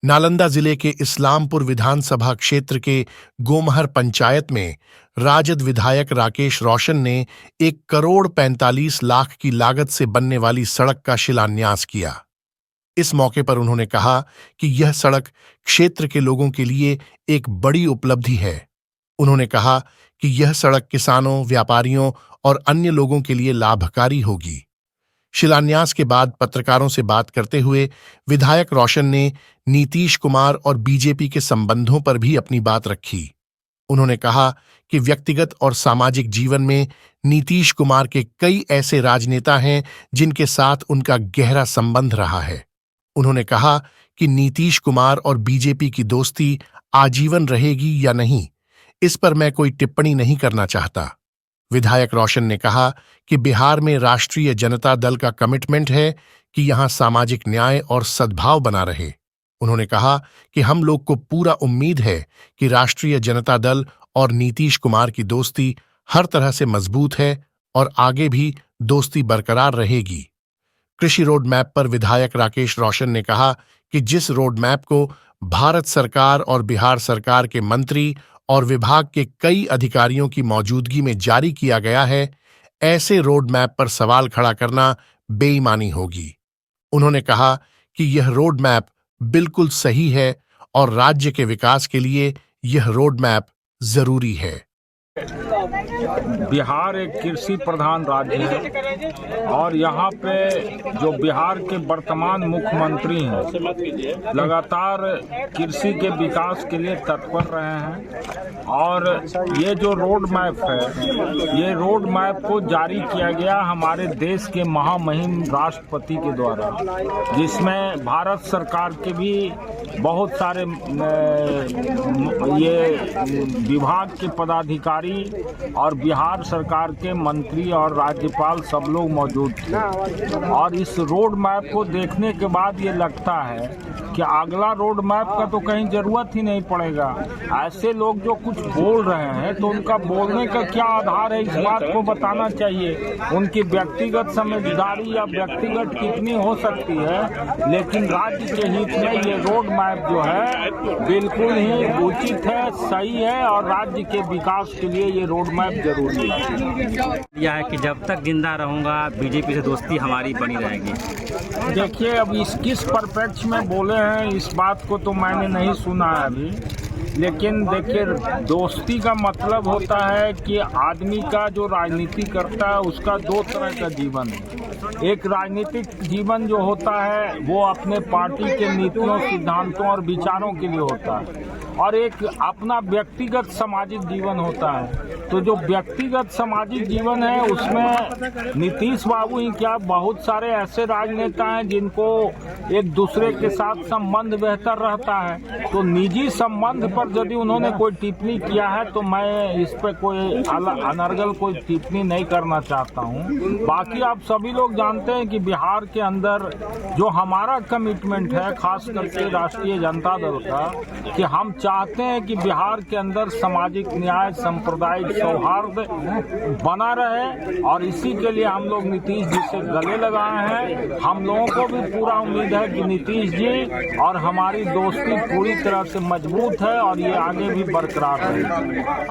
नालंदा जिले के इस्लामपुर विधानसभा क्षेत्र के गोमहर पंचायत में राजद विधायक राकेश रोशन ने 1,45,00,000 की लागत से बनने वाली सड़क का शिलान्यास किया। इस मौके पर उन्होंने कहा कि यह सड़क क्षेत्र के लोगों के लिए एक बड़ी उपलब्धि है। उन्होंने कहा कि यह सड़क किसानों, व्यापारियों और अन्य लोगों के लिए लाभकारी होगी। शिलान्यास के बाद पत्रकारों से बात करते हुए विधायक रोशन ने नीतीश कुमार और बीजेपी के संबंधों पर भी अपनी बात रखी। उन्होंने कहा कि व्यक्तिगत और सामाजिक जीवन में नीतीश कुमार के कई ऐसे राजनेता हैं जिनके साथ उनका गहरा संबंध रहा है। उन्होंने कहा कि नीतीश कुमार और बीजेपी की दोस्ती आजीवन रहेगी या नहीं, इस पर मैं कोई टिप्पणी नहीं करना चाहता। विधायक रोशन ने कहा कि बिहार में राष्ट्रीय जनता दल का कमिटमेंट है कि यहां सामाजिक न्याय और सद्भाव बना रहे। उन्होंने कहा कि हम लोग को पूरा उम्मीद है कि राष्ट्रीय जनता दल और नीतीश कुमार की दोस्ती हर तरह से मजबूत है और आगे भी दोस्ती बरकरार रहेगी। कृषि रोड मैप पर विधायक राकेश रोशन ने कहा कि जिस रोड मैप को भारत सरकार और बिहार सरकार के मंत्री और विभाग के कई अधिकारियों की मौजूदगी में जारी किया गया है, ऐसे रोड मैप पर सवाल खड़ा करना बेईमानी होगी। उन्होंने कहा कि यह रोड मैप बिल्कुल सही है और राज्य के विकास के लिए यह रोड मैप जरूरी है। बिहार एक कृषि प्रधान राज्य है और यहाँ पे जो बिहार के वर्तमान मुख्यमंत्री हैं लगातार कृषि के विकास के लिए तत्पर रहे हैं और ये जो रोड मैप है, ये रोड मैप को जारी किया गया हमारे देश के महामहिम राष्ट्रपति के द्वारा, जिसमें भारत सरकार के भी बहुत सारे ये विभाग के पदाधिकारी और बिहार सरकार के मंत्री और राज्यपाल सब लोग मौजूद थे। और इस रोड मैप को देखने के बाद ये लगता है कि अगला रोड मैप का तो कहीं जरूरत ही नहीं पड़ेगा। ऐसे लोग जो कुछ बोल रहे हैं तो उनका बोलने का क्या आधार है, इस बात को बताना चाहिए। उनकी व्यक्तिगत समझदारी या व्यक्तिगत टिप्पणी हो सकती है, लेकिन राज्य के हित में ये रोड मैप जो है बिल्कुल ही उचित है, सही है और राज्य के विकास के लिए ये रोड मैप जरूरी है। यह है कि जब तक जिंदा रहूंगा बीजेपी से दोस्ती हमारी बनी रहेगी। देखिए, अब इस किस परिप्रेक्ष्य में बोले हैं इस बात को तो मैंने नहीं सुना है अभी, लेकिन देखिए दोस्ती का मतलब होता है कि आदमी का जो राजनीति करता है उसका दो तरह का जीवन है। एक राजनीतिक जीवन जो होता है वो अपने पार्टी के नीतियों, सिद्धांतों और विचारों के लिए होता है और एक अपना व्यक्तिगत सामाजिक जीवन होता है। तो जो व्यक्तिगत सामाजिक जीवन है उसमें नीतीश बाबू ही क्या, बहुत सारे ऐसे राजनेता हैं जिनको एक दूसरे के साथ संबंध बेहतर रहता है। तो निजी संबंध पर यदि उन्होंने कोई टिप्पणी किया है तो मैं इस पर कोई अनर्गल कोई टिप्पणी नहीं करना चाहता हूं। बाकी आप सभी लोग जानते हैं कि बिहार के अंदर जो हमारा कमिटमेंट है, खास करके राष्ट्रीय जनता दल का, कि हम चाहते हैं कि बिहार के अंदर सामाजिक न्याय, सांप्रदायिक सौहार्द बना रहे और इसी के लिए हम लोग नीतीश जी से गले लगाए हैं। हम लोगों को भी पूरा उम्मीद है कि नीतीश जी और हमारी दोस्ती पूरी तरह से मजबूत है और ये आगे भी बरकरार रहेगी।